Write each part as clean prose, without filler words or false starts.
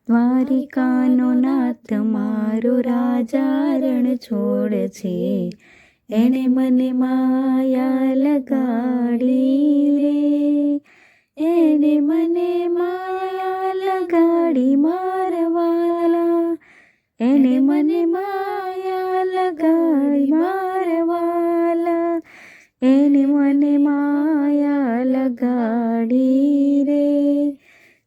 દ્વારિકાનો નાથ મારો રાજા રણ છોડ છે, એણે મને માયા લગાડી રે, એણે મને માયા લગાડી મારવાલા, એણે મને માયા લગાડી મારવાલા, એણે મને માયા લગાડી રે.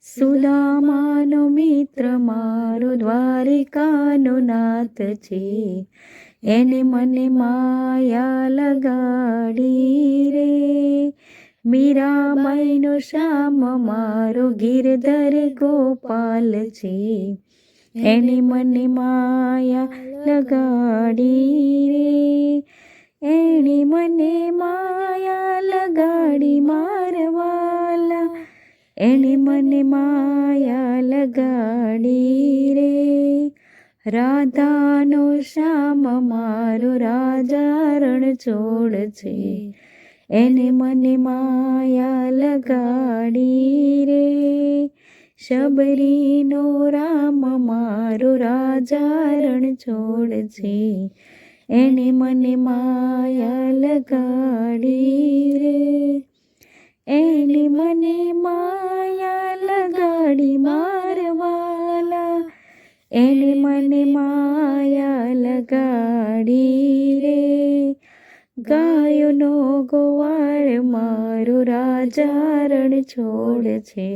સુદામાનો મિત્ર મારો દ્વારિકાનો નાથ છે, એને મને માયા લગાડી રે. મીરાબાઈનો શ્યામ મારો ગિરધર ગોપાલ છે, એને મને માયા લગાડી રે, એને મને માયા લગાડી મારવાલા, એણે મને માયા લગાડી રે. રાધાનો શ્યામ મારો રાજા રણ છોડ છે, એને મને માયા લગાડી રે. શબરીનો રામ મારો રાજા રણ છોડ છે, એને મને માયા લગાડી રે, એને મને માયા લગાડી મારવાલા, એને મને માયા લગાડી રે. ગાયોનો ગોવાળ મારો રાજા રણ છોડ છે,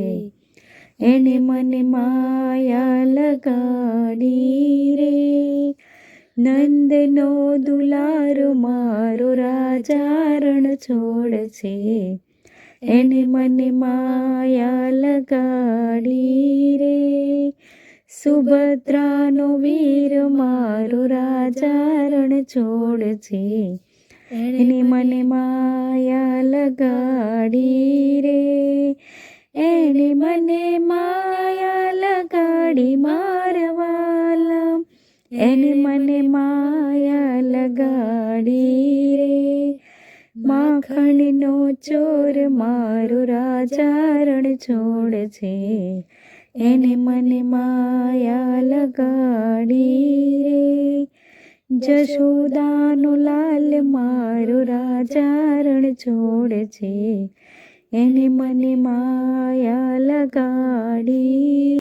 એને મને માયા લગાડી રે. નંદનો દુલારો મારો રાજા રણ છોડ છે, એને મને માયા લગાડી રે. સુભદ્રાનો વીર મારો રાજા રણ છોડ છે, એને મને માયા લગાડી રે, એને મને માયા લગાડી મારવાલા, એને મને માયા લગાડી રે. માખણનો ચોર મારો રાજા રણ છોડ છે, એને મને માયા લગાડી રે. જશોદાનો લાલ મારો રાજા રણ છોડ છે, એને મને માયા લગાડી